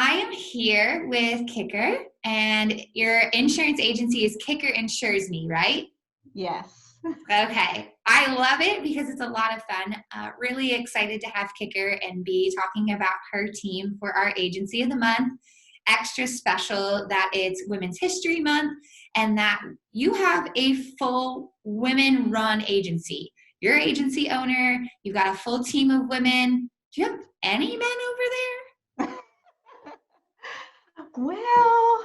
I am here with Kicker, and your insurance agency is Kicker Insures Me, right? Yes. Okay. I love it because it's a lot of fun. Really excited to have Kicker and be talking about her team for our agency of the month. Extra special that it's Women's History Month and that you have a full women run agency. Your agency owner, you've got a full team of women. Do you have any men over there? Well,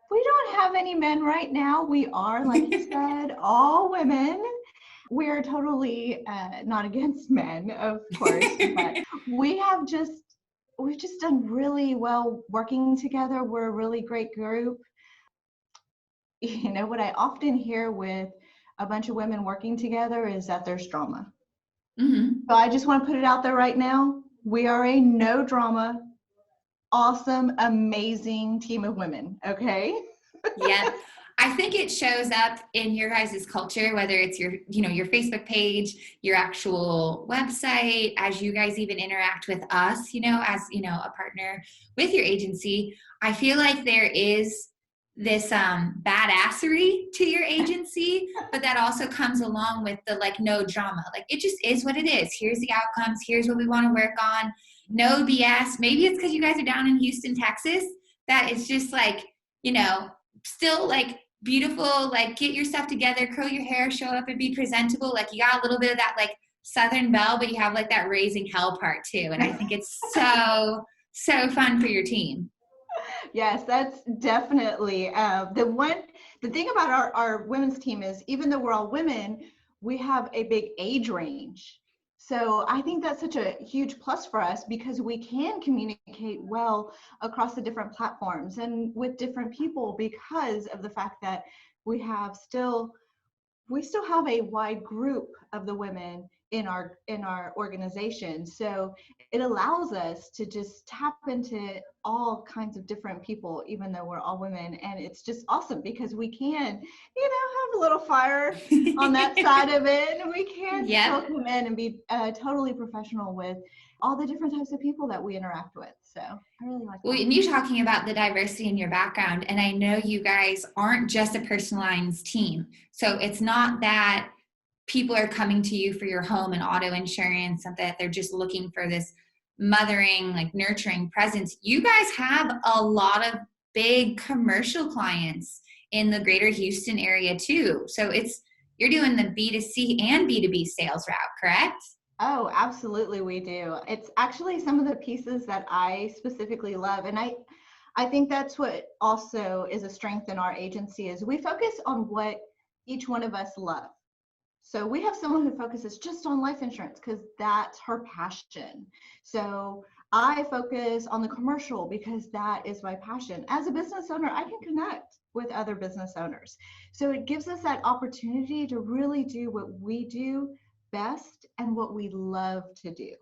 we don't have any men right now. We are, like you said, all women. We're totally not against men, of course, but we have just we've just done really well working together. We're a really great group. You know what I often hear with a bunch of women working together is that there's drama. Mhm. So I just want to put it out there right now. We are a no drama, awesome, amazing team of women. Okay. Yeah. I think it shows up in your guys' culture, whether it's your Facebook page, your actual website, as you guys even interact with us, as, a partner with your agency. I feel like there is this badassery to your agency, but that also comes along with the like no drama. Like it just is what it is. Here's the outcomes. Here's what we want to work on. No BS. Maybe it's because you guys are down in Houston, Texas, that it's just like, still like beautiful, like get your stuff together, curl your hair, show up and be presentable. Like you got a little bit of that like Southern belle, but you have like that raising hell part too. And I think it's so fun for your team. Yes, that's definitely the thing about our women's team is even though we're all women, we have a big age range. So I think that's such a huge plus for us because we can communicate well across the different platforms and with different people because of the fact that we have still we still have a wide group of the women in our organization, so it allows us to just tap into all kinds of different people even though we're all women, and it's just awesome because we can have a little fire on that side of it, and we can still Yep. come in and be totally professional with all the different types of people that we interact with. So I really like Well, that. and you're talking about the diversity in your background, and I know you guys aren't just a personal lines team. So it's not that people are coming to you for your home and auto insurance, and that they're just looking for this mothering, like nurturing presence. You guys have a lot of big commercial clients in the greater Houston area too. So you're doing the B2C and B2B sales route, correct? Oh, absolutely, we do. It's actually some of the pieces that I specifically love. And I think that's what also is a strength in our agency is we focus on what each one of us love. So we have someone who focuses just on life insurance because that's her passion. So I focus on the commercial because that is my passion. As a business owner, I can connect with other business owners. So it gives us that opportunity to really do what we do best and what we love to do.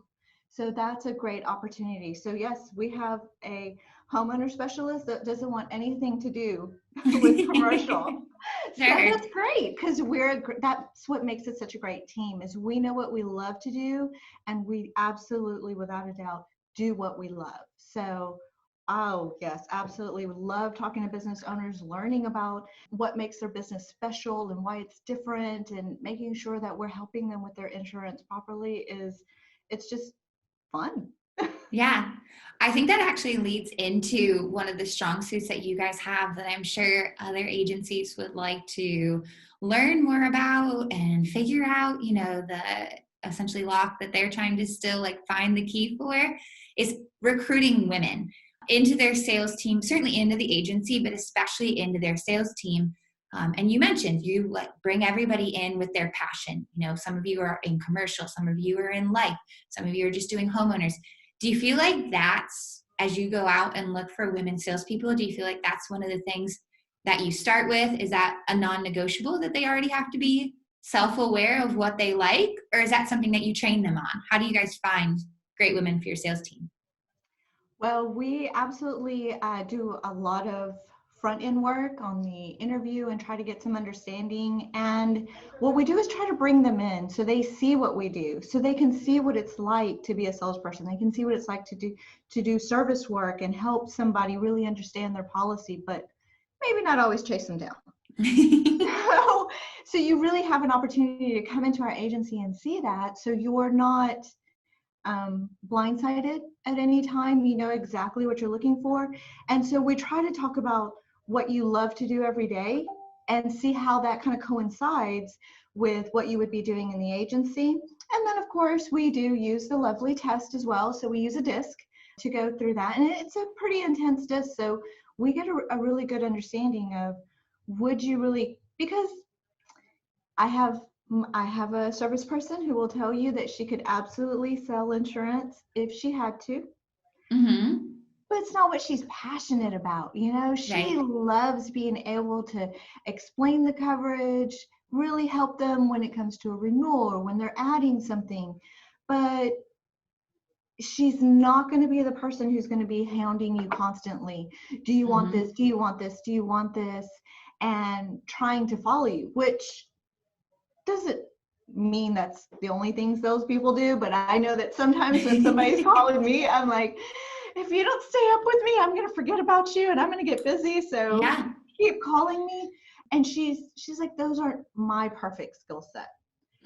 So that's a great opportunity. So yes, we have a homeowner specialist that doesn't want anything to do with commercial. So Sure. that's great because that's what makes it such a great team is we know what we love to do, and we absolutely, without a doubt, do what we love. So, oh yes, absolutely. We love talking to business owners, learning about what makes their business special and why it's different, and making sure that we're helping them with their insurance properly it's just fun. Yeah. I think that actually leads into one of the strong suits that you guys have that I'm sure other agencies would like to learn more about and figure out, the essentially lock that they're trying to still like find the key for is recruiting women into their sales team, certainly into the agency, but especially into their sales team. And you mentioned you like bring everybody in with their passion. Some of you are in commercial, some of you are in life, some of you are just doing homeowners. Do you feel like that's, as you go out and look for women salespeople, do you feel like that's one of the things that you start with? Is that a non-negotiable that they already have to be self-aware of what they like? Or is that something that you train them on? How do you guys find great women for your sales team? Well, we absolutely do a lot of front end work on the interview and try to get some understanding. And what we do is try to bring them in so they see what we do, so they can see what it's like to be a salesperson. They can see what it's like to do service work and help somebody really understand their policy, but maybe not always chase them down. So you really have an opportunity to come into our agency and see that, so you're not blindsided at any time. You know exactly what you're looking for. And so we try to talk about what you love to do every day and see how that kind of coincides with what you would be doing in the agency. And then of course we do use the lovely test as well. So we use a disc to go through that, and it's a pretty intense disc. So we get a really good understanding of, would you really, because I have a service person who will tell you that she could absolutely sell insurance if she had to. Mm-hmm. But it's not what she's passionate about. You know, she loves being able to explain the coverage, really help them when it comes to a renewal or when they're adding something. But she's not going to be the person who's going to be hounding you constantly. Do you want this? Do you want this? Do you want this? And trying to follow you, which doesn't mean that's the only things those people do. But I know that sometimes when somebody's calling me, I'm like, if you don't stay up with me, I'm going to forget about you and I'm going to get busy. So keep calling me. And she's like, those aren't my perfect skill set.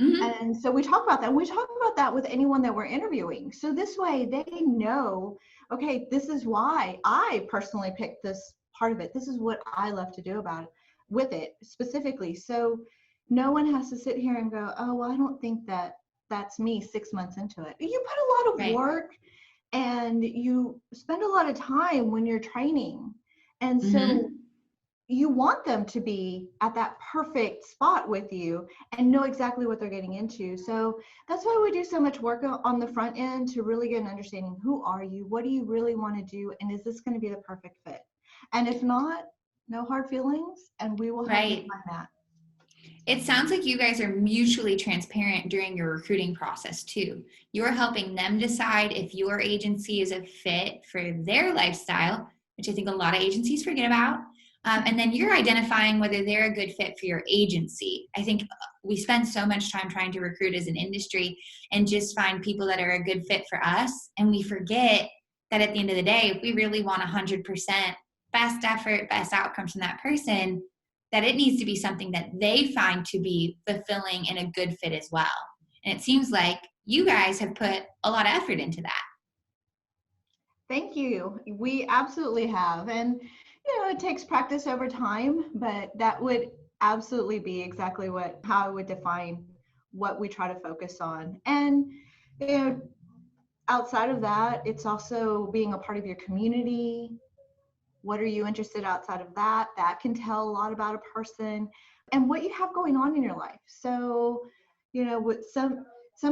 Mm-hmm. And so we talk about that. We talk about that with anyone that we're interviewing. So this way they know, okay, this is why I personally picked this part of it. This is what I love to do about it, with it specifically. So no one has to sit here and go, oh, well, I don't think that's me 6 months into it. You put a lot of work and you spend a lot of time when you're training. And so you want them to be at that perfect spot with you and know exactly what they're getting into. So that's why we do so much work on the front end, to really get an understanding. Who are you? What do you really want to do? And is this going to be the perfect fit? And if not, no hard feelings, and we will help you find that. It sounds like you guys are mutually transparent during your recruiting process too. You're helping them decide if your agency is a fit for their lifestyle, which I think a lot of agencies forget about. And then you're identifying whether they're a good fit for your agency. I think we spend so much time trying to recruit as an industry and just find people that are a good fit for us. And we forget that at the end of the day, if we really want 100% best effort, best outcomes from that person, that it needs to be something that they find to be fulfilling and a good fit as well. And it seems like you guys have put a lot of effort into that. Thank you. We absolutely have. And, you know, it takes practice over time, but that would absolutely be exactly how I would define what we try to focus on. And, you know, outside of that, it's also being a part of your community. What are you interested outside of that? That can tell a lot about a person and what you have going on in your life. So, you know, with some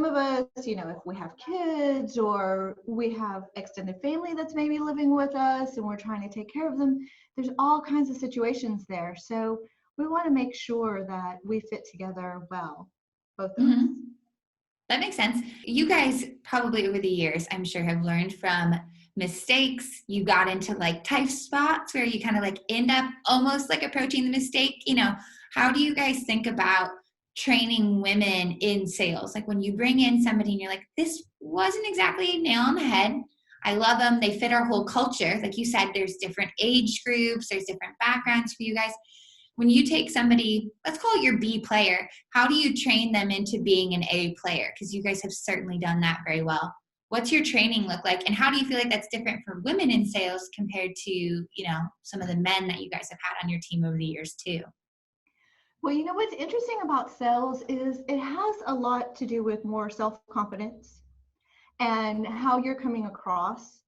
of us, you know, if we have kids or we have extended family that's maybe living with us and we're trying to take care of them, there's all kinds of situations there. So we want to make sure that we fit together well, both of us. That makes sense. You guys probably over the years, I'm sure, have learned from mistakes. You got into like tight spots where you kind of like end up almost like approaching the mistake. You know, how do you guys think about training women in sales? Like when you bring in somebody and you're like, this wasn't exactly a nail on the head. I love them. They fit our whole culture. Like you said, there's different age groups. There's different backgrounds for you guys. When you take somebody, let's call it your B player, how do you train them into being an A player? Because you guys have certainly done that very well. What's your training look like? And how do you feel like that's different for women in sales compared to, you know, some of the men that you guys have had on your team over the years too? Well, you know, what's interesting about sales is it has a lot to do with more self-confidence and how you're coming across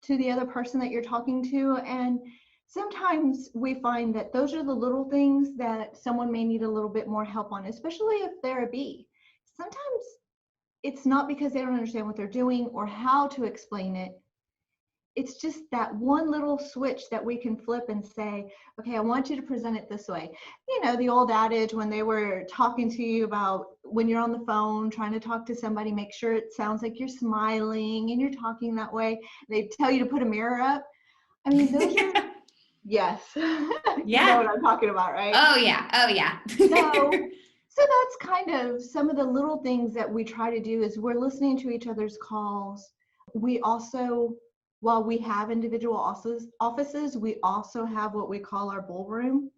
to the other person that you're talking to. And sometimes we find that those are the little things that someone may need a little bit more help on, especially if they're a B. Sometimes it's not because they don't understand what they're doing or how to explain it. It's just that one little switch that we can flip and say, okay, I want you to present it this way. You know, the old adage when they were talking to you about when you're on the phone trying to talk to somebody, make sure it sounds like you're smiling and you're talking that way. They tell you to put a mirror up. I mean, Yes. You know Yeah. what I'm talking about, right? Oh yeah. Oh yeah. So that's kind of some of the little things that we try to do is we're listening to each other's calls. We also, while we have individual offices, we also have what we call our ballroom.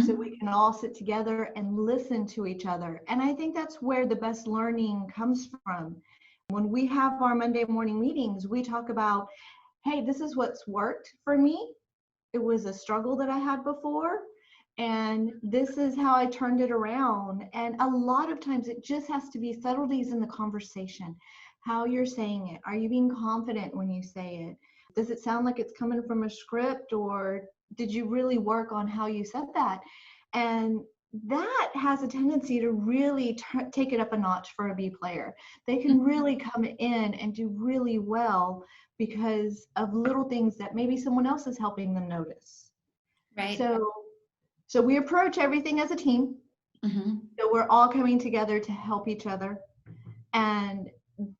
So Hmm. we can all sit together and listen to each other. And I think that's where the best learning comes from. When we have our Monday morning meetings, we talk about, hey, this is what's worked for me. It was a struggle that I had before, and this is how I turned it around. And a lot of times it just has to be subtleties in the conversation, how you're saying it. Are you being confident when you say it? Does it sound like it's coming from a script, or did you really work on how you said that? And that has a tendency to really take it up a notch for a B player. They can really come in and do really well because of little things that maybe someone else is helping them notice. Right. So we approach everything as a team. Hmm. So we're all coming together to help each other and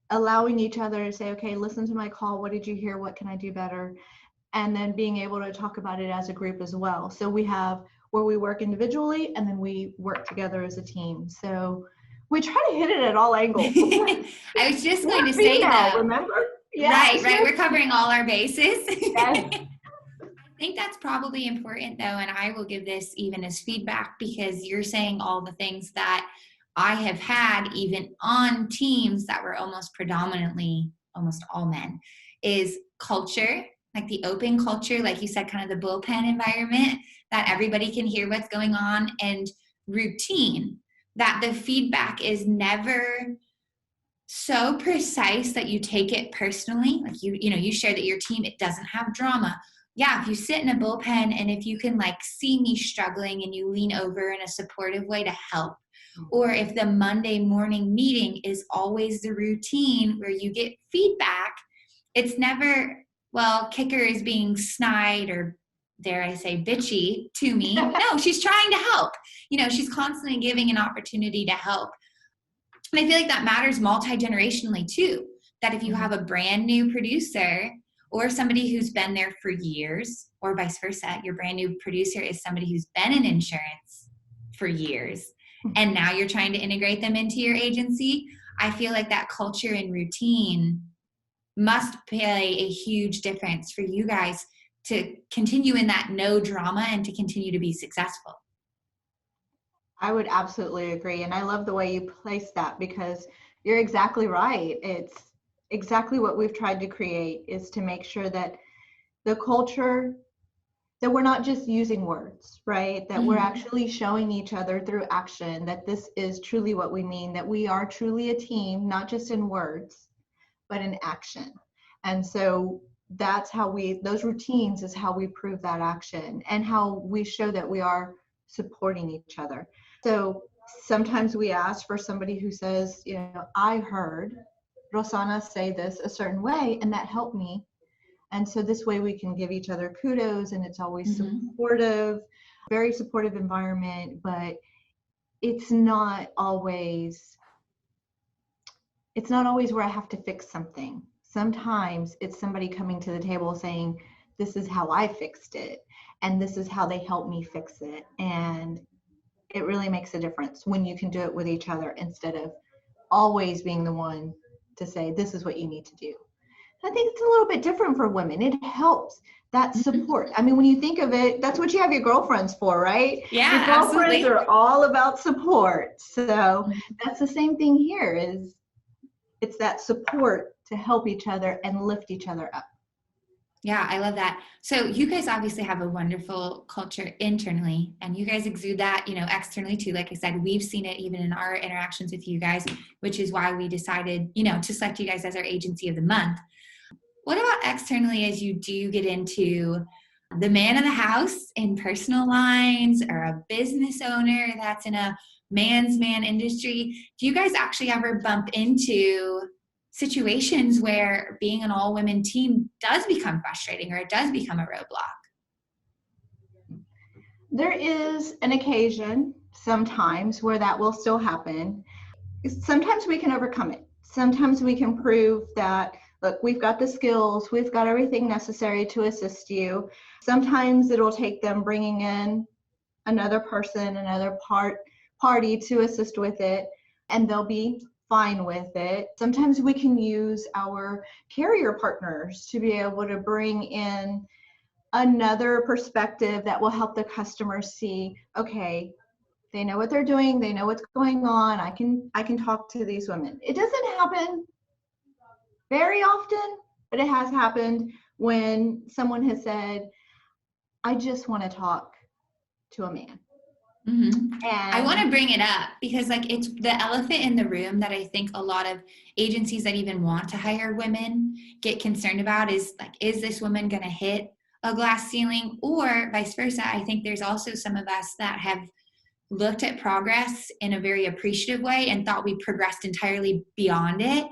allowing each other to say, okay, listen to my call. What did you hear? What can I do better? And then being able to talk about it as a group as well. So we have where we work individually and then we work together as a team. So we try to hit it at all angles. I was just going to We're say female, though, remember? right, Yes. right. We're covering all our bases. Yes. I think that's probably important though, and I will give this even as feedback because you're saying all the things that I have had even on teams that were almost predominantly almost all men is culture, like the open culture, like you said, kind of the bullpen environment that everybody can hear what's going on, and routine, that the feedback is never so precise that you take it personally. Like you share that your team, it doesn't have drama. Yeah, if you sit in a bullpen and if you can like see me struggling and you lean over in a supportive way to help, or if the Monday morning meeting is always the routine where you get feedback, it's never, well, Kicker is being snide or dare I say bitchy to me. No, she's trying to help. She's constantly giving an opportunity to help. And I feel like that matters multi-generationally too. That if you have a brand new producer or somebody who's been there for years, or vice versa, your brand new producer is somebody who's been in insurance for years, and now you're trying to integrate them into your agency, I feel like that culture and routine must play a huge difference for you guys to continue in that no drama and to continue to be successful. I would absolutely agree. And I love the way you place that because you're exactly right. It's exactly what we've tried to create is to make sure that the culture, that we're not just using words, right? That we're actually showing each other through action that this is truly what we mean, that we are truly a team, not just in words, but in action. And so that's how those routines is how we prove that action and how we show that we are supporting each other. So sometimes we ask for somebody who says, I heard Rosana say this a certain way, and that helped me. And so this way we can give each other kudos, and it's always supportive, very supportive environment, but it's not always where I have to fix something. Sometimes it's somebody coming to the table saying, this is how I fixed it, and this is how they helped me fix it. And it really makes a difference when you can do it with each other instead of always being the one to say, this is what you need to do. I think it's a little bit different for women. It helps that support. I mean, when you think of it, that's what you have your girlfriends for, right? Yeah, Your girlfriends absolutely. are all about support. So that's the same thing here is it's that support to help each other and lift each other up. Yeah, I love that. So you guys obviously have a wonderful culture internally, and you guys exude that, externally too. Like I said, we've seen it even in our interactions with you guys, which is why we decided, to select you guys as our agency of the month. What about externally as you do get into the man of the house in personal lines or a business owner that's in a man's man industry? Do you guys actually ever bump into situations where being an all-women team does become frustrating or it does become a roadblock? There is an occasion sometimes where that will still happen. Sometimes we can overcome it. Sometimes we can prove that, look, we've got the skills, we've got everything necessary to assist you. Sometimes it'll take them bringing in another person, another party to assist with it, and they'll be fine with it. Sometimes we can use our carrier partners to be able to bring in another perspective that will help the customer see, okay, they know what they're doing, they know what's going on. I can talk to these women. It doesn't happen very often, but it has happened when someone has said, I just want to talk to a man. I want to And bring it up because like it's the elephant in the room that I think a lot of agencies that even want to hire women get concerned about is like, is this woman going to hit a glass ceiling, or vice versa? I think there's also some of us that have looked at progress in a very appreciative way and thought we progressed entirely beyond it.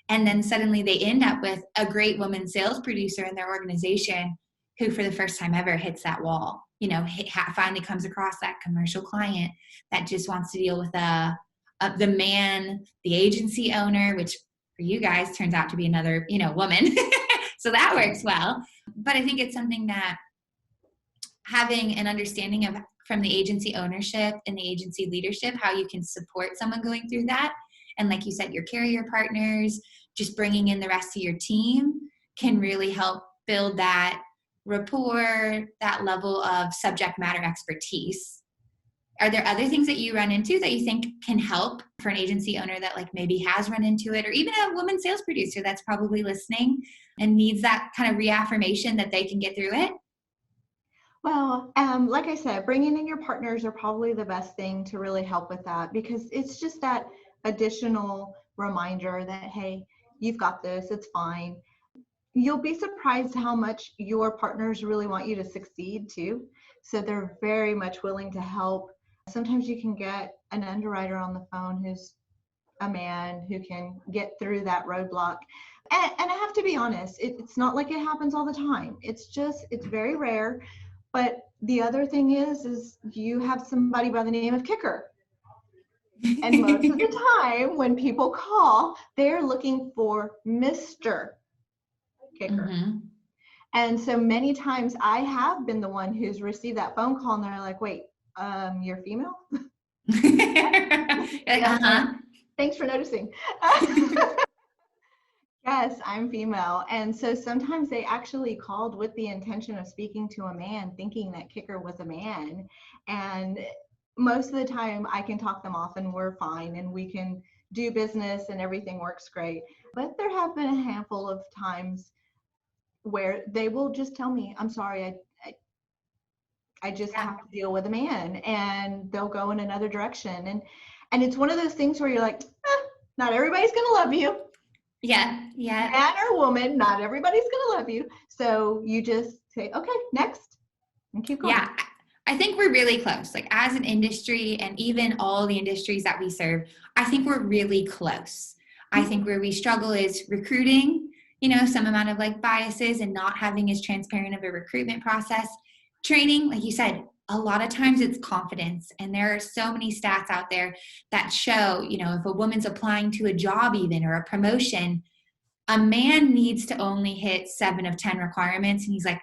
And then suddenly they end up with a great woman sales producer in their organization who for the first time ever hits that wall, you know, finally comes across that commercial client that just wants to deal with the man, the agency owner, which for you guys turns out to be another, you know, woman. So that works well. But I think it's something that having an understanding of from the agency ownership and the agency leadership, how you can support someone going through that. And like you said, your carrier partners, just bringing in the rest of your team can really help build that rapport, that level of subject matter expertise. Are there other things that you run into that you think can help for an agency owner that like maybe has run into it, or even a woman sales producer that's probably listening and needs that kind of reaffirmation that they can get through it? well, like I said, bringing in your partners are probably the best thing to really help with that, because it's just that additional reminder that, hey, you've got this, it's fine. You'll be surprised how much your partners really want you to succeed too. So they're very much willing to help. Sometimes you can get an underwriter on the phone who's a man who can get through that roadblock. And I have to be honest, it's not like it happens all the time. It's very rare. But the other thing is you have somebody by the name of Kicker. And most of the time when people call, they're looking for Mr. Kicker. Mm-hmm. And so many times I have been the one who's received that phone call and they're like, wait, you're female? Like, uh-huh. Thanks for noticing. Yes, I'm female. And so sometimes they actually called with the intention of speaking to a man, thinking that Kicker was a man. And most of the time I can talk them off and we're fine and we can do business and everything works great. But there have been a handful of times where they will just tell me, I'm sorry, I just have to deal with a man, and they'll go in another direction. And it's one of those things where you're like, not everybody's going to love you. Yeah. Man or woman, not everybody's going to love you. So you just say, okay, next, and keep going. Yeah. I think we're really close. Like as an industry and even all the industries that we serve, I think we're really close. I think where we struggle is recruiting, you know, some amount of like biases and not having as transparent of a recruitment process. Training, like you said, a lot of times it's confidence. And there are so many stats out there that show, you know, if a woman's applying to a job even or a promotion, a man needs to only hit 7 of 10 requirements. And he's like,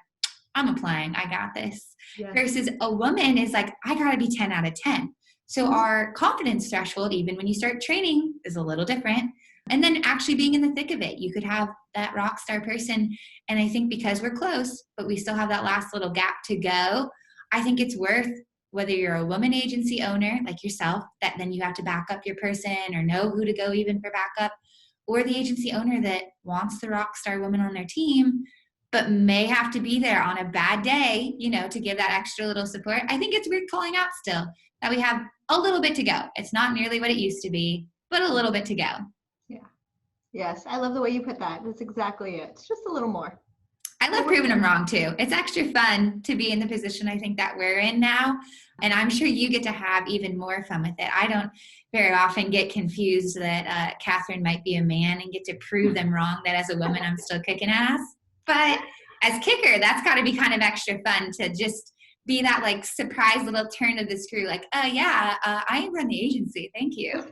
I'm applying, I got this. Yes. Versus a woman is like, I gotta be 10 out of 10. So our confidence threshold, even when you start training, is a little different. And then actually being in the thick of it, you could have that rock star person. And I think because we're close, but we still have that last little gap to go, I think it's worth, whether you're a woman agency owner like yourself, that then you have to back up your person or know who to go even for backup, or the agency owner that wants the rock star woman on their team, but may have to be there on a bad day, you know, to give that extra little support. I think it's worth calling out still that we have a little bit to go. It's not nearly what it used to be, but a little bit to go. Yeah. Yes. I love the way you put that. That's exactly it. It's just a little more. I love proving them wrong too. It's extra fun to be in the position I think that we're in now. And I'm sure you get to have even more fun with it. I don't very often get confused that Catherine might be a man and get to prove them wrong that as a woman I'm still kicking ass. But as Kicker, that's got to be kind of extra fun to just be that like surprise little turn of the screw. Like, I run the agency. Thank you.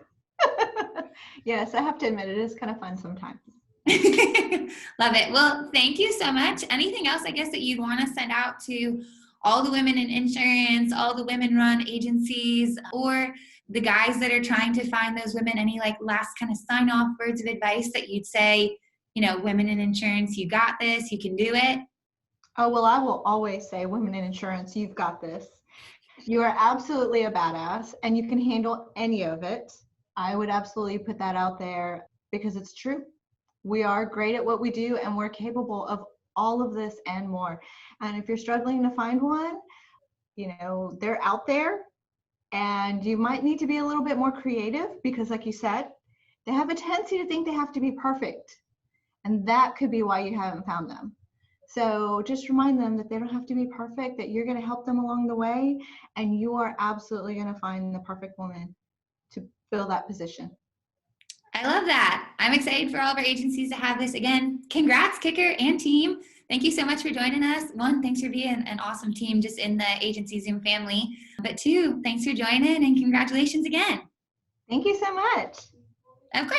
Yes, I have to admit it is kind of fun sometimes. Love it. Well, thank you so much. Anything else, I guess, that you'd want to send out to all the women in insurance, all the women run agencies, or the guys that are trying to find those women? Any like last kind of sign off words of advice that you'd say, women in insurance, you got this, you can do it? Oh, well, I will always say, women in insurance, you've got this. You are absolutely a badass and you can handle any of it. I would absolutely put that out there because it's true. We are great at what we do and we're capable of all of this and more. And if you're struggling to find one, they're out there and you might need to be a little bit more creative because, like you said, they have a tendency to think they have to be perfect. And that could be why you haven't found them. So just remind them that they don't have to be perfect, that you're going to help them along the way, and you are absolutely going to find the perfect woman to fill that position. I love that. I'm excited for all of our agencies to have this. Again, congrats, Kicker and team. Thank you so much for joining us. One, thanks for being an awesome team just in the agency Zoom family. But two, thanks for joining and congratulations again. Thank you so much. Of course.